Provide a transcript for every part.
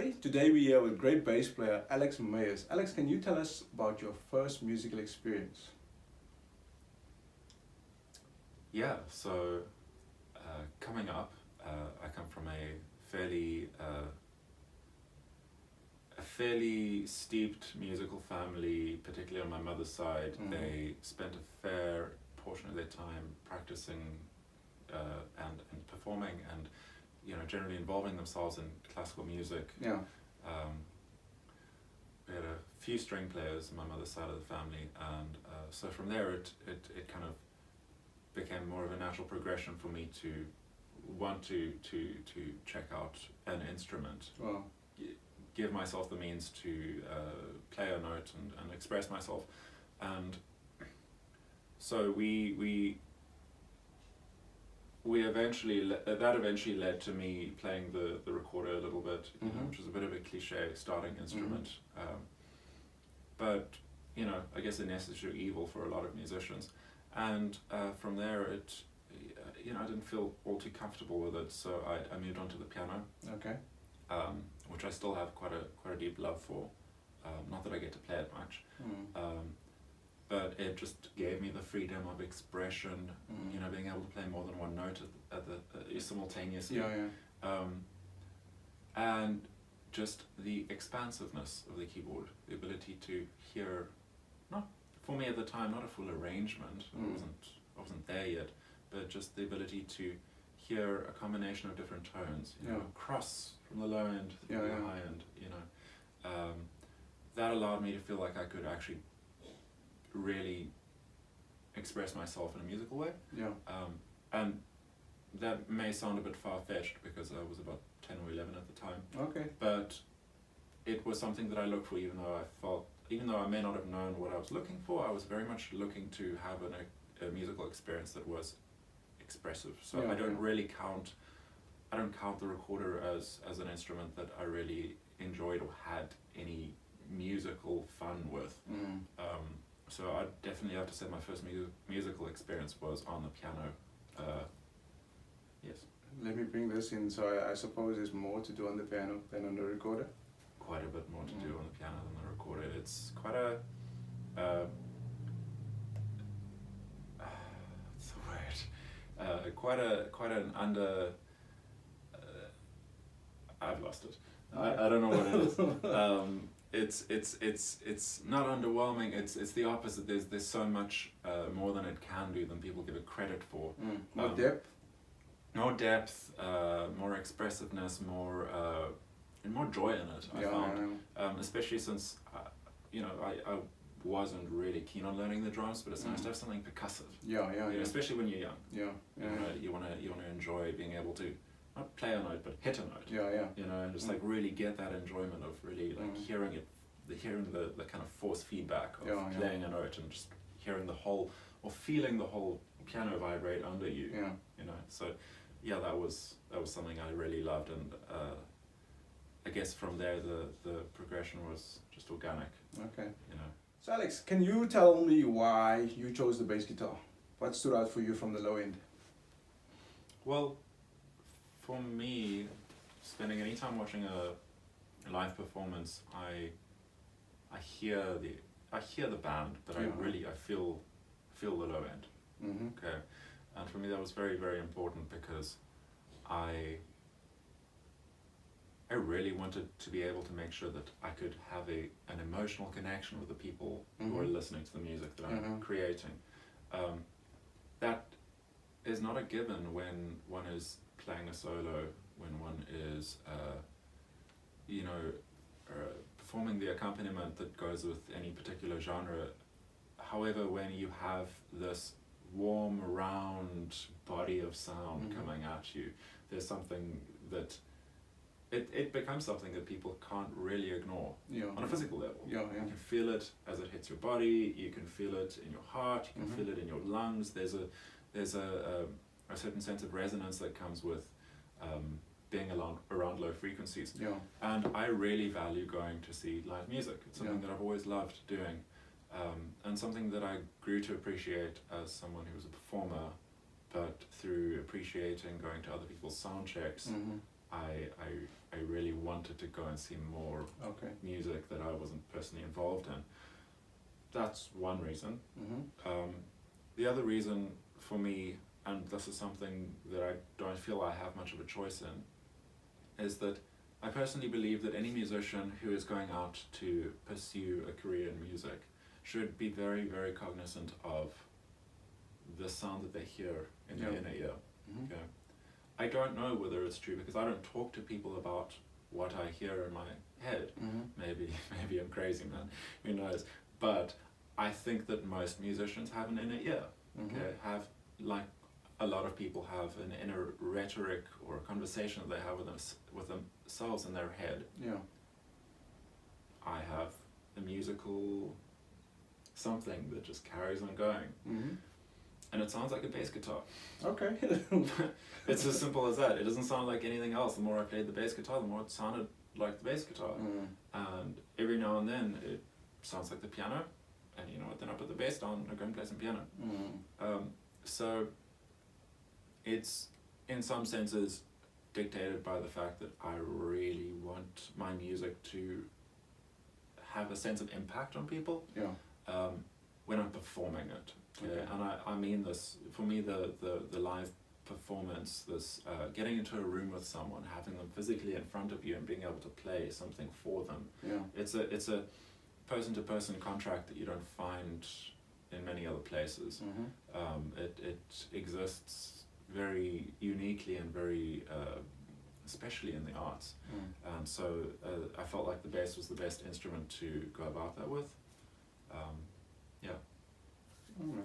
everybody. Today we are with great bass player Alex Mayers. Alex, can you tell us about your first musical experience? Yeah, so coming up, I come from a fairly steeped musical family, particularly on my mother's side. Mm-hmm. They spent a fair portion of their time practicing and performing, and generally involving themselves in classical music. Yeah. We had a few string players on my mother's side of the family, and so from there it kind of became more of a natural progression for me to want to check out an instrument. Wow. Give myself the means to play a note and express myself. And so we eventually, that eventually led to me playing the recorder a little bit, Mm-hmm. which is a bit of a cliche starting instrument. But I guess a necessary evil for a lot of musicians. And from there, I didn't feel all too comfortable with it, so I moved on to the piano. Okay. Which I still have quite a deep love for. Not that I get to play it much, but it just gave me the freedom of expression. Being able to play more than one note simultaneously. Yeah. And just the expansiveness of the keyboard, the ability to hear, not for me at the time, not a full arrangement. I wasn't there yet, but just the ability to hear a combination of different tones, across from the low end to the high end, that allowed me to feel like I could actually really express myself in a musical way. Yeah. And that may sound a bit far-fetched because I was about 10 or 11 at the time. Okay. But it was something that I looked for, even though I may not have known what I was looking for, I was very much looking to have a musical experience that was expressive. So I don't count the recorder as an instrument that I really enjoyed or had any musical fun with. So I definitely have to say my first musical experience was on the piano. Yes. Let me bring this in. So I suppose there's more to do on the piano than on the recorder? Quite a bit more to do on the piano than the recorder. It's quite a what's the word? Quite an under. I've lost it. I don't know what it is. It's not underwhelming. It's the opposite. There's so much more than it can do than people give it credit for. More depth. More depth, more expressiveness, more joy in it. I found, especially since I wasn't really keen on learning the drums, but it's nice to have something percussive. Yeah. Especially when you're young. Yeah. You wanna enjoy being able to not play a note, but hit a note. Yeah. And just like really get that enjoyment of really like hearing the kind of force feedback of playing a note and just hearing the whole, or feeling the whole piano vibrate under you. So that was something I really loved, and I guess from there the progression was just organic. Okay. So Alex, can you tell me why you chose the bass guitar? What stood out for you from the low end? Well, for me, spending any time watching a live performance, I hear the band, but I feel the low end. Okay, and for me that was very, very important because I really wanted to be able to make sure that I could have an emotional connection with the people who are listening to the music that I'm creating. That is not a given when one is playing a solo, when one is performing the accompaniment that goes with any particular genre. However, when you have this warm, round body of sound coming at you, there's something that it becomes something that people can't really ignore on a physical level. You can feel it as it hits your body, you can feel it in your heart, you can feel it in your lungs. There's a certain sense of resonance that comes with being around low frequencies. And I really value going to see live music. It's something that I've always loved doing, and something that I grew to appreciate as someone who was a performer, but through appreciating going to other people's sound checks, I really wanted to go and see more Okay. music that I wasn't personally involved in. That's one reason. Mm-hmm. The other reason for me, and this is something that I don't feel I have much of a choice in, is that I personally believe that any musician who is going out to pursue a career in music should be very, very cognizant of the sound that they hear in their Yeah. inner ear. Mm-hmm. Okay. I don't know whether it's true because I don't talk to people about what I hear in my head. Mm-hmm. Maybe I'm crazy, man. Who knows? But I think that most musicians have an inner ear. Mm-hmm. Okay, have, like a lot of people have an inner rhetoric or conversation that they have with themselves in their head. Yeah. I have a musical something that just carries on going, Mm-hmm. and it sounds like a bass guitar. Okay. It's as simple as that. It doesn't sound like anything else. The more I played the bass guitar, the more it sounded like the bass guitar. Mm. And every now and then it sounds like the piano, and you know what, then I put the bass down and I go and play some piano. Mm. So it's in some senses dictated by the fact that I really want my music to have a sense of impact on people Yeah. when I'm performing it. Okay? Okay. And I mean this, for me the live performance, this getting into a room with someone, having them physically in front of you and being able to play something for them. Yeah. It's a person-to-person contract that you don't find in many other places. Mm-hmm. It exists very uniquely and very especially in the arts. Mm. And so I felt like the bass was the best instrument to go about that with. Yeah. Alright.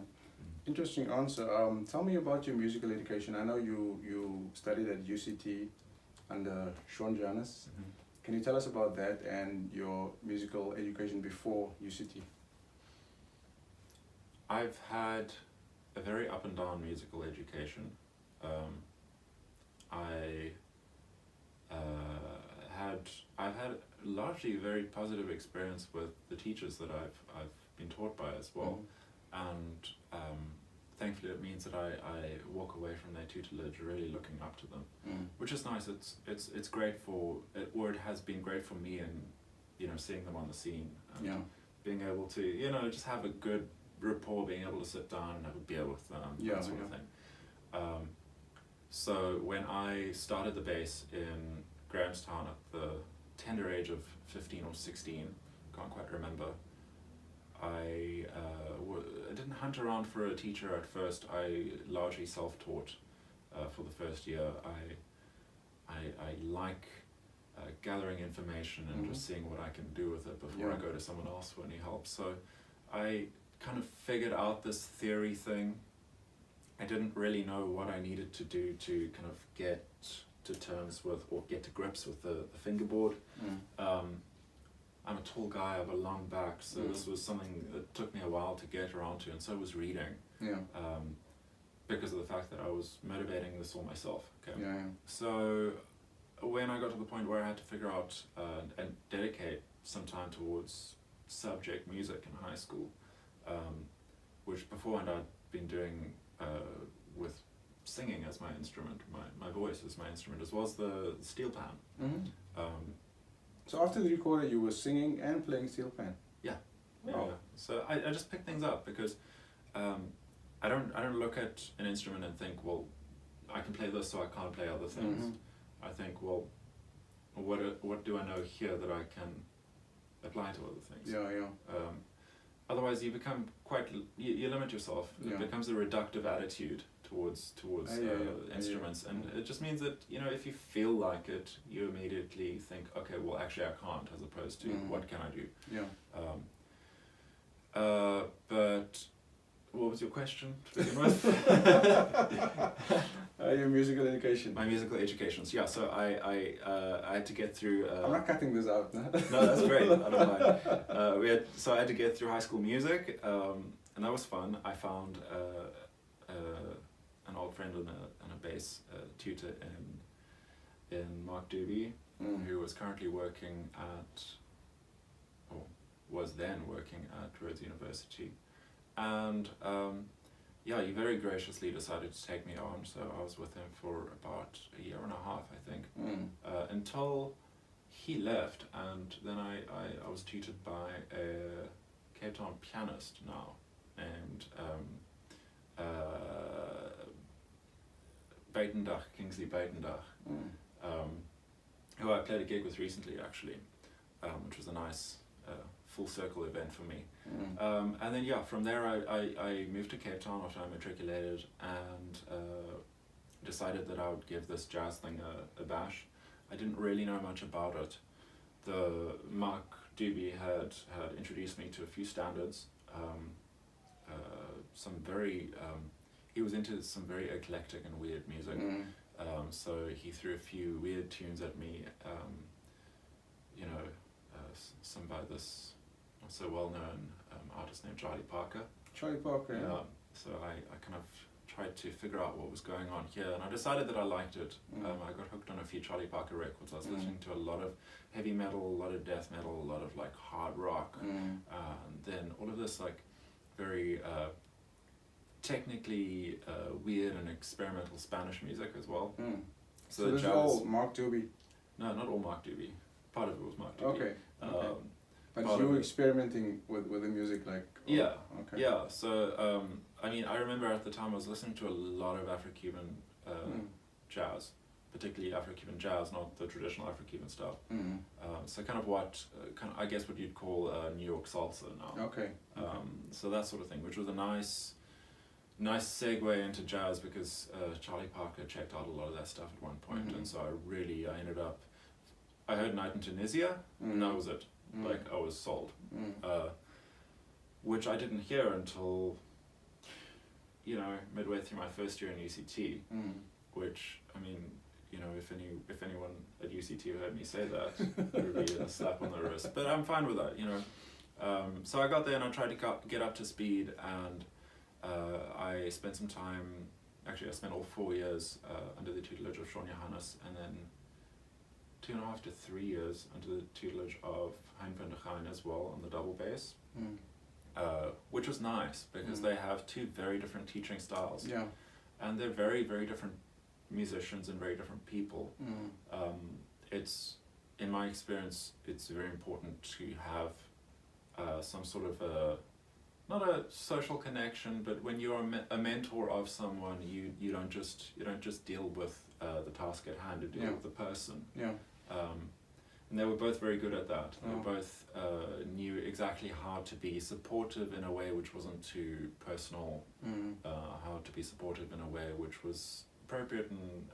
Interesting answer. Tell me about your musical education. I know you studied at UCT under Sean Janus. Can you tell us about that and your musical education before UCT? I've had a very up and down musical education. I've had largely very positive experience with the teachers that I've been taught by as well, and thankfully it means that I walk away from their tutelage really looking up to them, which is nice. It's great for it, or it has been great for me, and you know, seeing them on the scene and Yeah. being able to, you know, just have a good rapport, being able to sit down and have a beer with them, Yeah, that sort of yeah. thing. So when I started the bass in Grahamstown at the tender age of 15 or 16, can't quite remember, I didn't hunt around for a teacher at first. I largely self-taught for the first year. I like gathering information and just seeing what I can do with it before I Yeah. go to someone else for any help. So I kind of figured out this theory thing. I didn't really know what I needed to do to kind of get to terms with or get to grips with the fingerboard. I'm a tall guy, I have a long back, so this was something that took me a while to get around to, and so was reading, Yeah. because of the fact that I was motivating this all myself. Okay. Yeah. So when I got to the point where I had to figure out and dedicate some time towards subject music in high school, which beforehand I'd been doing with singing as my instrument, my voice as my instrument, as well as the steel pan. So after the recorder, you were singing and playing steel pan. Yeah. Wow. Yeah. So I just picked things up because I don't look at an instrument and think, well, I can play this, so I can't play other things. I think, well, what do I know here that I can apply to other things? Yeah. Otherwise, you become you limit yourself. Yeah. It becomes a reductive attitude towards Yeah. instruments, and it just means that, you know, if you feel like it, you immediately think, okay, well, actually, I can't, as opposed to what can I do? Yeah. But what was your question to begin with? Your musical education. My musical education. So, yeah, so I had to get through. I'm not cutting this out. No, that's great. I don't mind. So I had to get through High School Music, and that was fun. I found an old friend and a bass tutor in Mark Doobie, who was currently working at, or was then working at Rhodes University, and yeah, he very graciously decided to take me on. So I was with him for about a year and a half, I think, until he left, and then I was tutored by a Cape Town pianist now, named Buitendach, Kingsley Buitendach, who I played a gig with recently actually, which was a nice full circle event for me. And then yeah, from there I moved to Cape Town after I matriculated, and decided that I would give this jazz thing a bash. I didn't really know much about it. Mark Doobie had introduced me to a few standards, some very, he was into some very eclectic and weird music, so he threw a few weird tunes at me, you know, some by this not so well known artist named Charlie Parker. Charlie Parker, yeah. So I kind of tried to figure out what was going on here, and I decided that I liked it. I got hooked on a few Charlie Parker records. I was listening to a lot of heavy metal, a lot of death metal, a lot of like hard rock, and then all of this like very technically weird and experimental Spanish music as well. So this is all Mark Doobie? No, not all Mark Doobie. Part of it was Mark Doobie. Okay. But you were experimenting with the music, like... Yeah. Okay. Yeah, so I mean, I remember at the time I was listening to a lot of Afro-Cuban jazz, particularly Afro-Cuban jazz, not the traditional Afro-Cuban stuff. So kind of what, I guess what you'd call New York salsa now. Okay. So that sort of thing, which was a nice segue into jazz, because Charlie Parker checked out a lot of that stuff at one point, and so I ended up, I heard Night in Tunisia, and that was it. Like, I was sold. Which I didn't hear until, you know, midway through my first year in UCT, which, I mean, you know, if anyone at UCT heard me say that, it would be a slap on the wrist. But I'm fine with that, you know. So I got there and I tried to get up to speed, and I spent some time, actually I spent all 4 years under the tutelage of Sean Johannes, and then 2.5 to 3 years under the tutelage of Hein van der Geijn as well on the double bass, which was nice because they have two very different teaching styles, and they're very, very different musicians and very different people. It's, in my experience, it's very important to have some sort of not a social connection, but when you're a mentor of someone, you don't just deal with the task at hand, you deal with the person. And they were both very good at that. They both knew exactly how to be supportive in a way which wasn't too personal, how to be supportive in a way which was appropriate and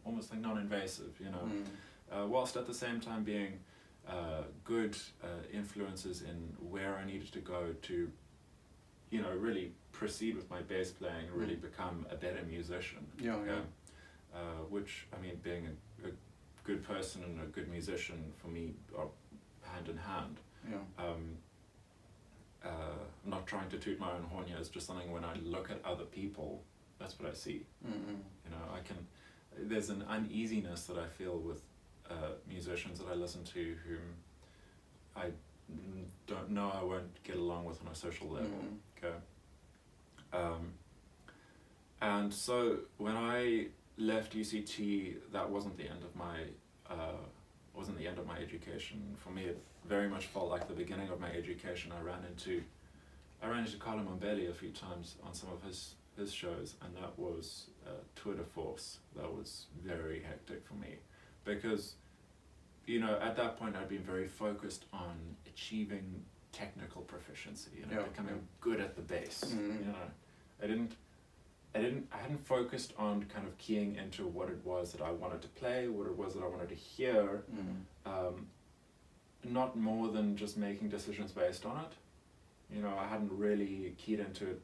almost like non-invasive, you know, whilst at the same time being good influences in where I needed to go to, you know, really proceed with my bass playing and really become a better musician. Which, I mean, being a good person and a good musician for me are hand in hand. I'm not trying to toot my own horn here, it's just something when I look at other people, that's what I see. You know, there's an uneasiness that I feel with musicians that I listen to whom I don't know I won't get along with on a social level. And so when I left UCT, that wasn't the end of my education. For me, it very much felt like the beginning of my education. I ran into Carlo Mombelli a few times on some of his shows, and that was tour de force. That was very hectic for me, because, you know, at that point I'd been very focused on achieving technical proficiency, you know, becoming good at the bass. You know, I hadn't focused on kind of keying into what it was that I wanted to play, what it was that I wanted to hear, not more than just making decisions based on it. You know, I hadn't really keyed into it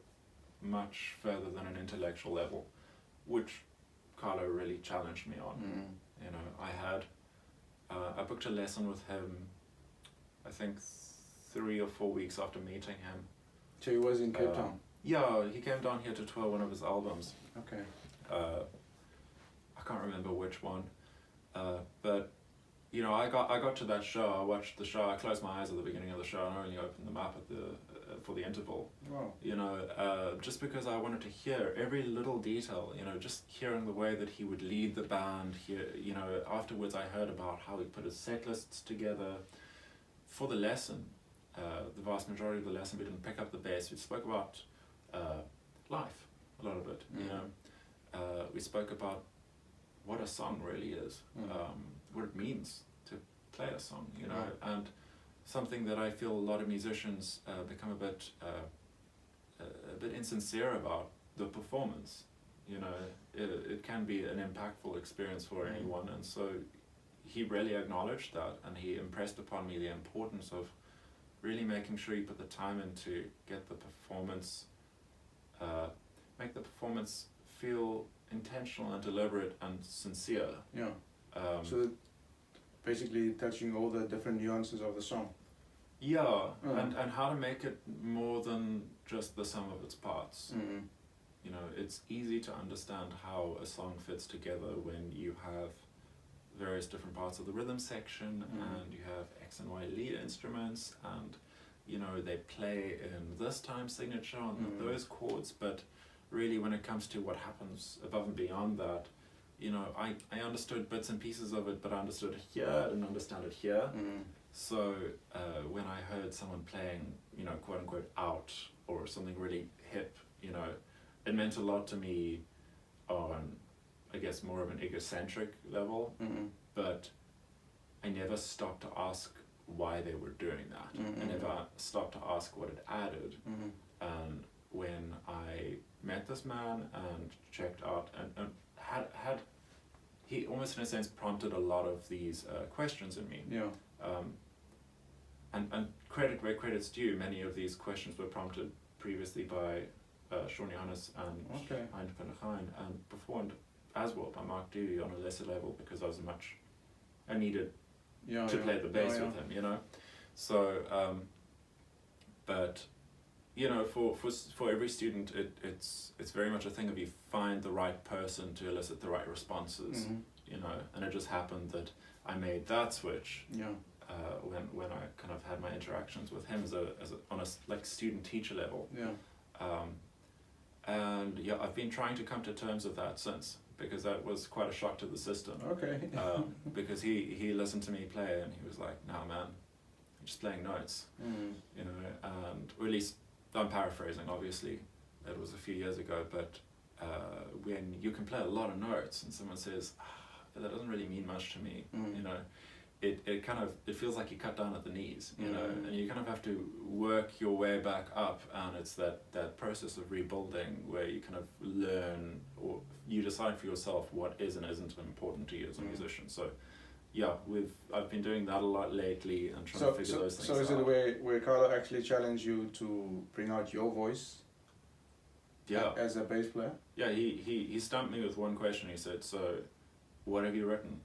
much further than an intellectual level, which Carlo really challenged me on. You know, I booked a lesson with him, I think 3 or 4 weeks after meeting him. So he was in Cape Town? Yeah, he came down here to tour one of his albums. Okay. I can't remember which one, but you know, I got to that show. I watched the show. I closed my eyes at the beginning of the show and only opened them up at for the interval. Wow. You know, just because I wanted to hear every little detail, you know, just hearing the way that he would lead the band. You know, afterwards I heard about how he put his set lists together. For the lesson, the vast majority of the lesson, we didn't pick up the bass. We spoke about life, a lot of it. You know, we spoke about what a song really is, what it means to play a song. You know, and something that I feel a lot of musicians become a bit insincere about, the performance. You know, it can be an impactful experience for anyone, and so he really acknowledged that, and he impressed upon me the importance of really making sure you put the time in to get the performance, make the performance feel intentional and deliberate and sincere. Yeah. So basically touching all the different nuances of the song. Yeah, and how to make it more than just the sum of its parts. You know, it's easy to understand how a song fits together when you have various different parts of the rhythm section, and you have X and Y lead instruments, and you know, they play in this time signature on those chords, but really when it comes to what happens above and beyond that, you know, I understood bits and pieces of it, but I understood it here, I didn't understand it here. So when I heard someone playing, you know, quote unquote out, or something really hip, you know, it meant a lot to me on, I guess, more of an egocentric level, but I never stopped to ask why they were doing that. I never stopped to ask what it added. And when I met this man and checked out, and had he almost in a sense prompted a lot of these questions in me. And credit where credit's due, many of these questions were prompted previously by Sean Johannes and Hein van der Geijn, and performed as well by Mark Dewey on a lesser level, because I needed to play the bass with him, you know. So, but you know, for every student, it's very much a thing of you find the right person to elicit the right responses, you know. And it just happened that I made that switch when I kind of had my interactions with him on a like student teacher level. And yeah, I've been trying to come to terms with that since, because that was quite a shock to the system. Because he listened to me play and he was like, "Nah, man, I'm just playing notes," you know. And or at least I'm paraphrasing. Obviously, it was a few years ago, but when you can play a lot of notes and someone says, "But that doesn't really mean much to me," you know. It feels like you cut down at the knees, you know, and you kind of have to work your way back up, and it's that process of rebuilding where you kind of learn, or you decide for yourself what is and isn't important to you as a musician. So yeah, I've been doing that a lot lately and trying to figure those things out. So is it a way where Carlo actually challenged you to bring out your voice as a bass player? Yeah, he stumped me with one question. He said, "So what have you written?"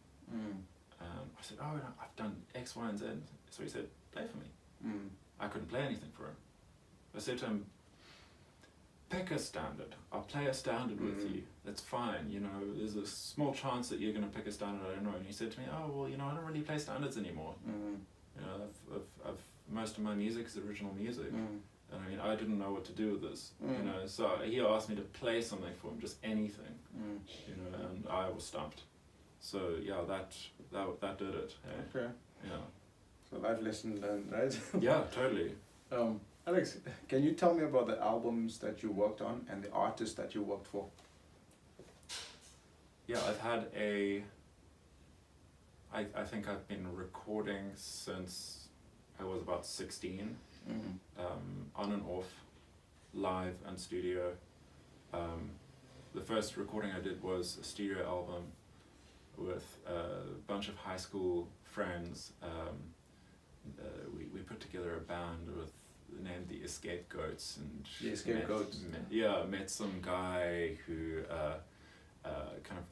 I said, "Oh, no, I've done X, Y, and Z." So he said, "Play for me." I couldn't play anything for him. I said to him, "Pick a standard. I'll play a standard with you. That's fine. You know, there's a small chance that you're going to pick a standard I don't know." And he said to me, "Oh, well, you know, I don't really play standards anymore. You know, I've most of my music is original music. And I mean, I didn't know what to do with this. You know, so he asked me to play something for him, just anything. You know, and I was stumped. So yeah, that did it. Okay. Yeah. So life lesson learned, right? Yeah, totally. Alex, can you tell me about the albums that you worked on and the artists that you worked for? Yeah, I've had I think I've been recording since I was about 16, on and off, live and studio. The first recording I did was a studio album with a bunch of high school friends. We put together a band named the Escape Goats, and The Escape Goats. Met some guy who kind of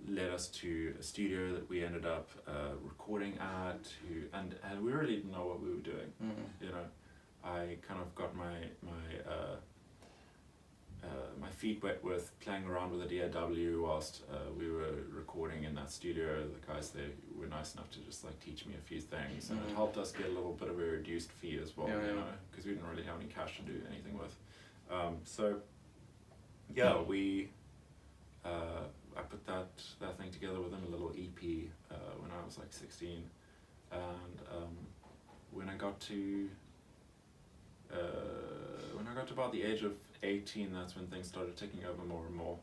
led us to a studio that we ended up recording at, and we really didn't know what we were doing. You know, I kind of got my feet wet with playing around with a DAW whilst we were recording in that studio. The guys there were nice enough to just like teach me a few things, and it helped us get a little bit of a reduced fee as well, you know, because we didn't really have any cash to do anything with. So yeah, I put that thing together within a little EP when I was like 16, and when I got to about the age of 18, that's when things started taking over more and more.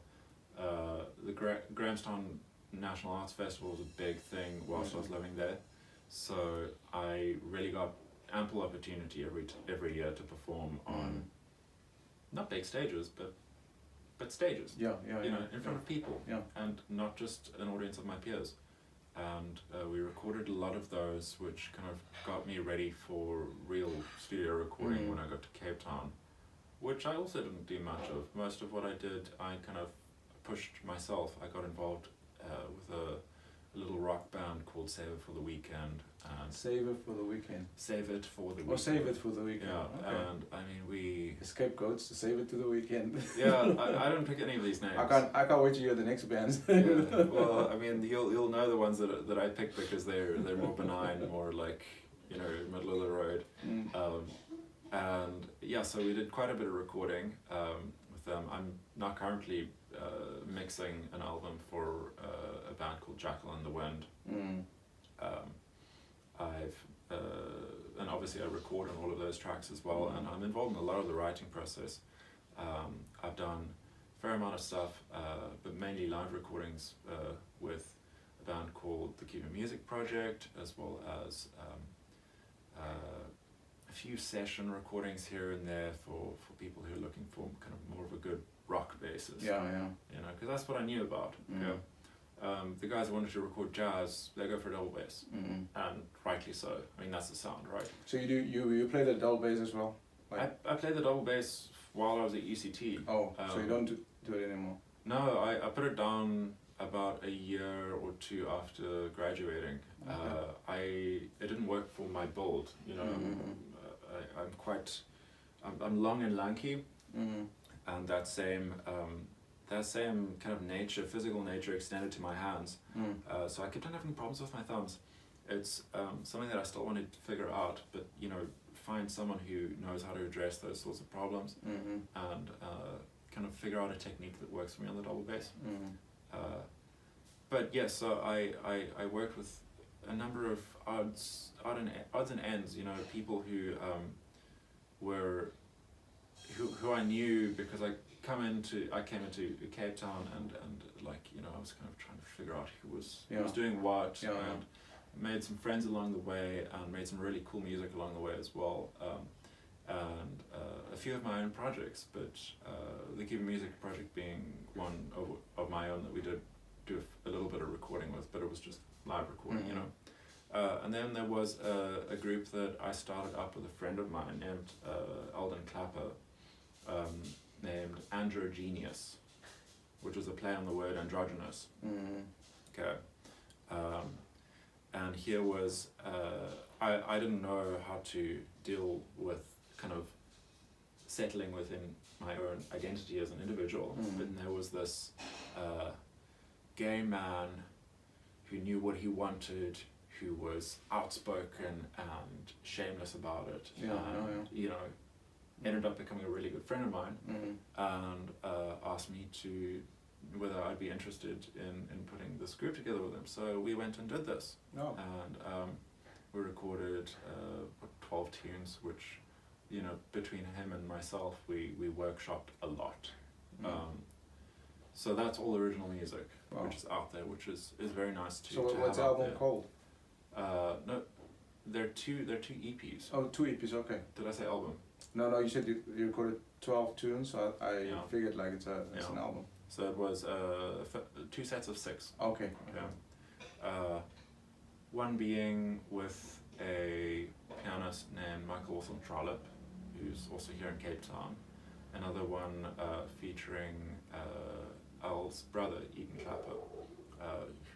The Grahamstown National Arts Festival was a big thing whilst I was living there, so I really got ample opportunity every year to perform on not big stages, but stages. You know, in front of people, and not just an audience of my peers. And we recorded a lot of those, which kind of got me ready for real studio recording when I got to Cape Town, which I also didn't do much of. Most of what I did, I kind of pushed myself. I got involved with a little rock band called Save It for the Weekend. And Save It for the Weekend. Save It for the Weekend. Oh, Save It for the Weekend. Yeah, okay. and I mean we. Scapegoats to Save It to the Weekend. Yeah, I don't pick any of these names. I can't wait to hear the next bands. Yeah, well, I mean, you'll know the ones that I picked because they're more benign, more like, you know, middle of the road. And yeah, so we did quite a bit of recording with them. I'm now currently mixing an album for a band called Jackal in the Wind. And obviously I record on all of those tracks as well, and I'm involved in a lot of the writing process. I've done a fair amount of stuff, but mainly live recordings with a band called the Cuban Music Project, as well as a few session recordings here and there for people who are looking for kind of more of a good rock basis. Yeah. You know, because that's what I knew about. Yeah. The guys who wanted to record jazz, they go for double bass, and rightly so. I mean, that's the sound, right? So you play the double bass as well? Like I played the double bass while I was at UCT. Oh, so you don't do it anymore? No, I put it down about a year or two after graduating. Okay. It didn't work for my build, you know. I'm long and lanky, and that same kind of nature, physical nature, extended to my hands. So I kept on having problems with my thumbs. It's something that I still wanted to figure out, but you know, find someone who knows how to address those sorts of problems, and kind of figure out a technique that works for me on the double bass. But yes, so I worked with a number of odds and ends, you know, people who who I knew because I came into Cape Town and like, you know, I was kind of trying to figure out who was doing what, and made some friends along the way, and made some really cool music along the way as well, and a few of my own projects, but the Cuban Music Project being one of my own that we did do a little bit of recording with, but it was just live recording, you know. And then there was a group that I started up with a friend of mine named Alden Clapper, named Androgenius, which was a play on the word androgynous. Okay. And here was, I didn't know how to deal with kind of settling within my own identity as an individual, but there was this gay man who knew what he wanted, who was outspoken and shameless about it, and you know, ended up becoming a really good friend of mine, and asked me to whether I'd be interested in putting this group together with him. So we went and did this, and we recorded 12 tunes, which, you know, between him and myself, we workshopped a lot. So that's all original music, which is out there, which is very nice to. So to what's the have album called? No, they're two EPs. Oh, 2 EPs. Okay. Did I say album? No. You said you recorded 12 tunes. So I figured like it's an album. So it was 2 sets of 6. Okay. Yeah. One being with a pianist named Michael Wilson Trollope, who's also here in Cape Town. Another one featuring Al's brother, Eden Clapper,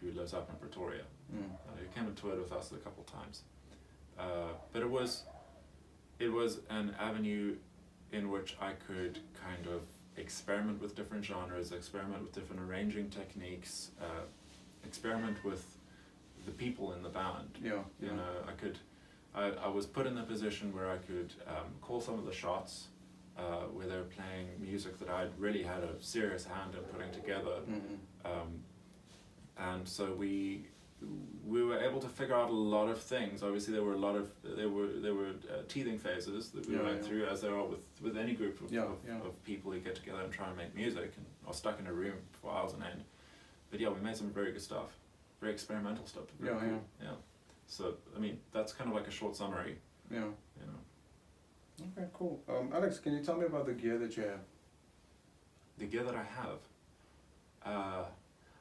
who lives up in Pretoria. He came and toured with us a couple times. But it was an avenue in which I could kind of experiment with different genres, experiment with different arranging techniques, experiment with the people in the band. Yeah. You know, I was put in the position where I could call some of the shots where they were playing music that I'd really had a serious hand in putting together. And so we were able to figure out a lot of things. Obviously, there were teething phases that we went through, as there are with any group of people who get together and try and make music and are stuck in a room for hours on end. But yeah, we made some very good stuff, very experimental stuff. Very cool. So I mean, that's kind of like a short summary. Yeah. You know. Okay, cool. Alex, can you tell me about the gear that you have? The gear that I have.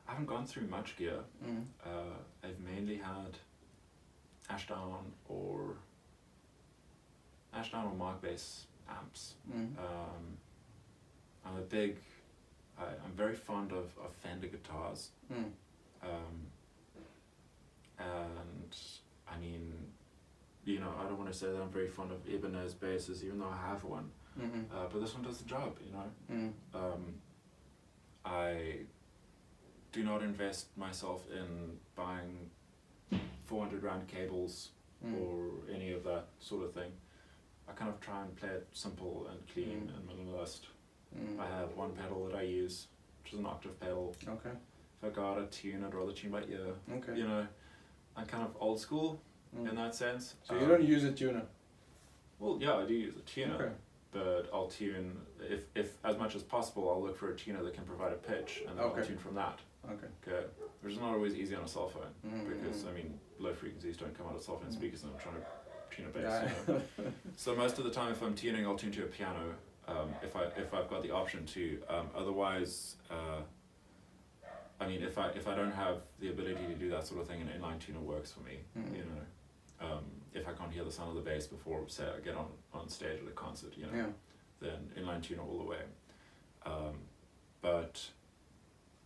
I haven't gone through much gear. I've mainly had Ashdown or Mark bass amps. I'm very fond of Fender guitars. And I mean, you know, I don't want to say that I'm very fond of Ibanez basses, even though I have one. But this one does the job, you know. I do not invest myself in buying 400 rand cables or any of that sort of thing. I kind of try and play it simple and clean and minimalist. I have one pedal that I use, which is an octave pedal. Okay. If I gotta tune, I'd rather tune by ear. Okay. You know, I'm kind of old school in that sense. So you don't use a tuner? Well, yeah, I do use a tuner. Okay. But I'll tune, if as much as possible, I'll look for a tuner that can provide a pitch, and then I'll tune from that. Okay. Which is not always easy on a cell phone, because, I mean, low frequencies don't come out of cell phone speakers, and I'm trying to tune a bass. You know? So most of the time, if I'm tuning, I'll tune to a piano, if I've got the option to. Otherwise, I mean, if I don't have the ability to do that sort of thing, an inline tuner works for me. You know. If I can't hear the sound of the bass before, say, I get on stage at a concert, you know, then inline tuner all the way. But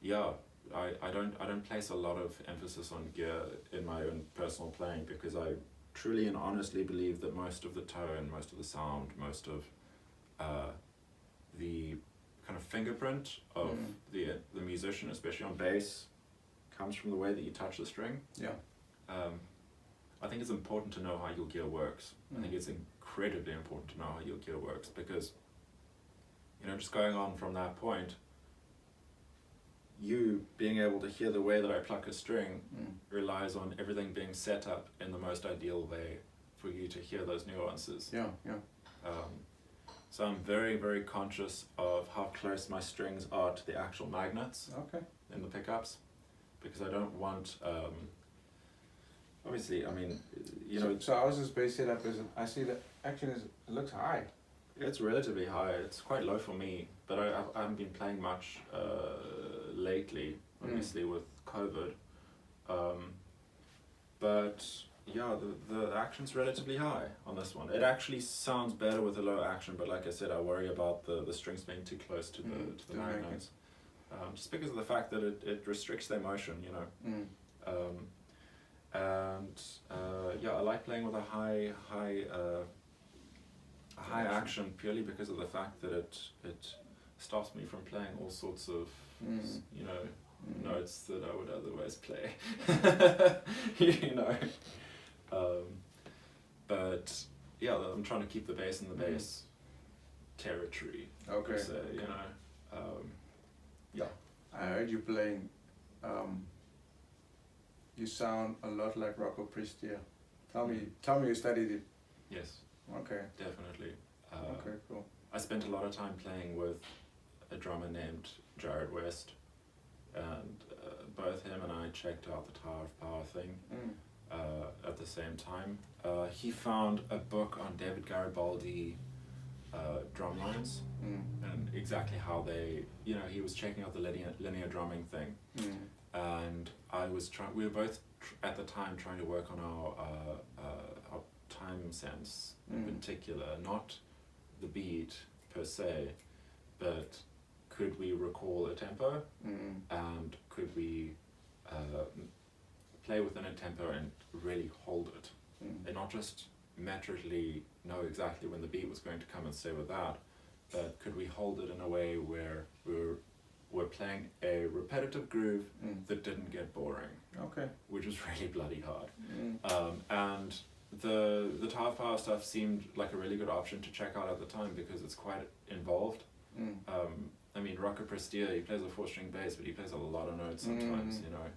yeah, I don't place a lot of emphasis on gear in my own personal playing, because I truly and honestly believe that most of the tone, most of the sound, most of the kind of fingerprint of the musician, especially on bass, comes from the way that you touch the string. I think it's important to know how your gear works. I think it's incredibly important to know how your gear works, because, you know, just going on from that point, you being able to hear the way that I pluck a string relies on everything being set up in the most ideal way for you to hear those nuances. So I'm very, very conscious of how close my strings are to the actual magnets in the pickups, because I don't want, obviously, I mean, you know. So how's this bass set up? I see that actually it looks high. It's relatively high. It's quite low for me, but I haven't been playing much lately, obviously with COVID. But yeah, the action's relatively high on this one. It actually sounds better with a low action, but like I said, I worry about the strings being too close to the magnets, just because of the fact that it restricts their motion, you know. And yeah, I like playing with a high action purely because of the fact that it stops me from playing all sorts of you know, notes that I would otherwise play. You know. But yeah, I'm trying to keep the bass in the bass territory. Per se, you know. Yeah. I heard you playing. You sound a lot like Rocco Prestia. Tell me you studied it. Yes. Okay. Definitely. Okay, cool. I spent a lot of time playing with a drummer named Jared West, and both him and I checked out the Tower of Power thing at the same time. He found a book on David Garibaldi drum lines and exactly how they, you know, he was checking out the linear drumming thing. And we were both at the time trying to work on our time sense in particular, not the beat per se, but could we recall a tempo and could we play within a tempo and really hold it, and not just metrically know exactly when the beat was going to come and stay with that, but could we hold it in a way where we're playing a repetitive groove that didn't get boring, Okay. which was really bloody hard. Mm. And the Tav Power stuff seemed like a really good option to check out at the time because it's quite involved. Mm. I mean, Rocco Prestia, he plays a 4-string bass, but he plays a lot of notes sometimes, you know.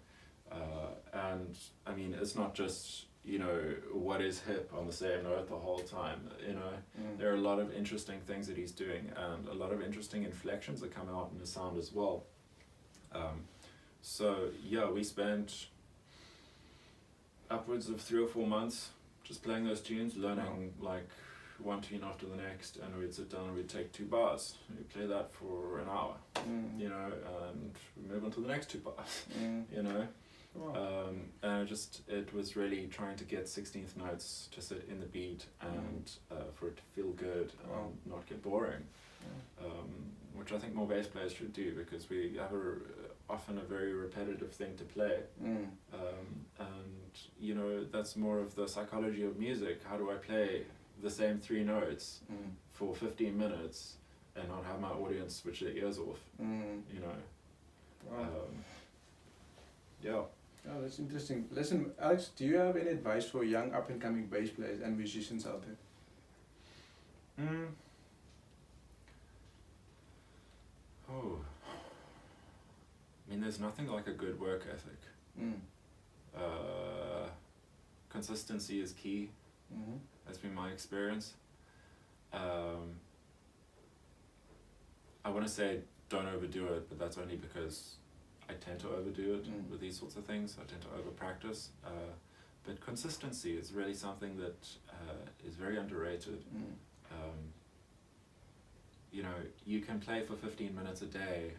And I mean, it's not just, you know, what is hip on the same note the whole time, you know. There are a lot of interesting things that he's doing and a lot of interesting inflections that come out in his sound as well. So yeah, we spent upwards of 3 or 4 months just playing those tunes, learning like one tune after the next, and we'd sit down and we'd take 2 bars, we'd play that for an hour, you know, and move on to the next 2 bars, you know. Wow. And it was really trying to get 16th notes to sit in the beat and for it to feel good and not get boring, which I think more bass players should do, because we have often a very repetitive thing to play, and you know, that's more of the psychology of music. How do I play the same 3 notes for 15 minutes and not have my audience switch their ears off, you know? Wow. Yeah. Oh, that's interesting. Listen, Alex, do you have any advice for young up-and-coming bass players and musicians out there? Oh. I mean, there's nothing like a good work ethic. Consistency is key. That's been my experience. I want to say don't overdo it, but that's only because I tend to overdo it with these sorts of things. I tend to over-practice. But consistency is really something that is very underrated. You know, you can play for 15 minutes a day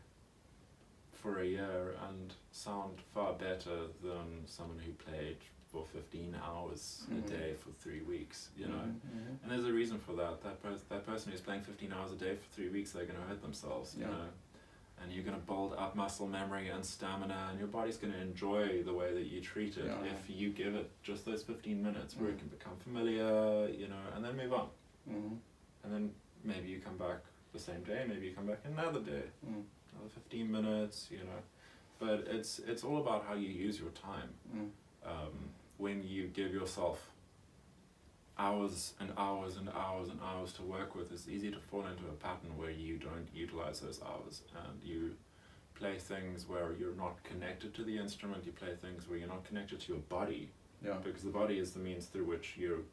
for a year and sound far better than someone who played for 15 hours a day for 3 weeks, you know. And there's a reason for that. That person who's playing 15 hours a day for 3 weeks, they're going to hurt themselves, you know. And you're going to build up muscle memory and stamina, and your body's going to enjoy the way that you treat it if you give it just those 15 minutes where it can become familiar, you know, and then move on. And then maybe you come back the same day, maybe you come back another day, another 15 minutes, you know. But it's all about how you use your time. When you give yourself hours and hours and hours and hours to work with, it's easy to fall into a pattern where you don't utilize those hours and you play things where you're not connected to the instrument, you play things where you're not connected to your body, because the body is the means through which you're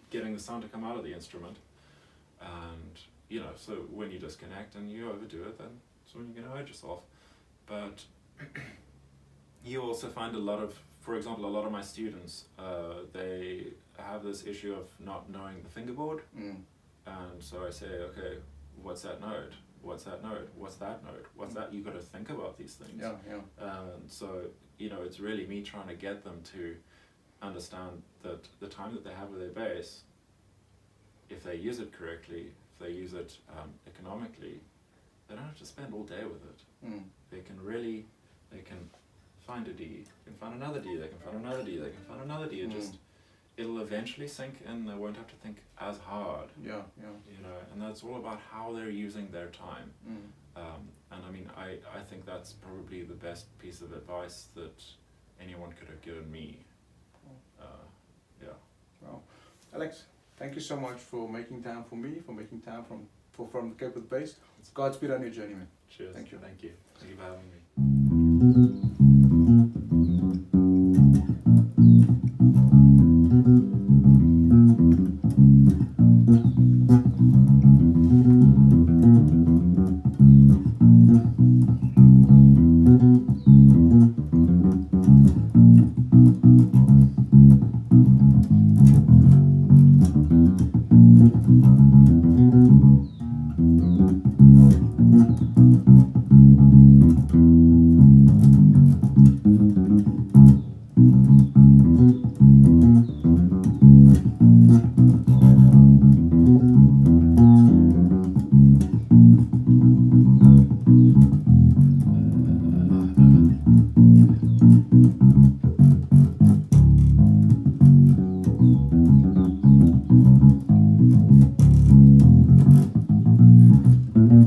getting the sound to come out of the instrument. And you know, so when you disconnect and you overdo it, then that's when you're going to hurt yourself. But you also find for example, a lot of my students, they have this issue of not knowing the fingerboard. And so I say, okay, what's that note? What's that note? What's that note? What's that? You've got to think about these things. And so, you know, it's really me trying to get them to understand that the time that they have with their bass, if they use it correctly, if they use it economically, they don't have to spend all day with it. They can find a D, they can find another D, they can find another D, they can find another D. It'll eventually sink in, they won't have to think as hard. You know, and that's all about how they're using their time. And I mean, I think that's probably the best piece of advice that anyone could have given me. Well, Alex, thank you so much for making time for me, for making time from Cape with Bass. Godspeed on your journey, man. Cheers. Thank you. Thank you. Thank you for having me. Thank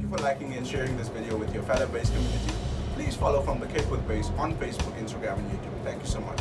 you for liking and sharing this video with your fellow bass community. Please follow From the Cape with Bass on Facebook, Instagram, and YouTube. Thank you so much.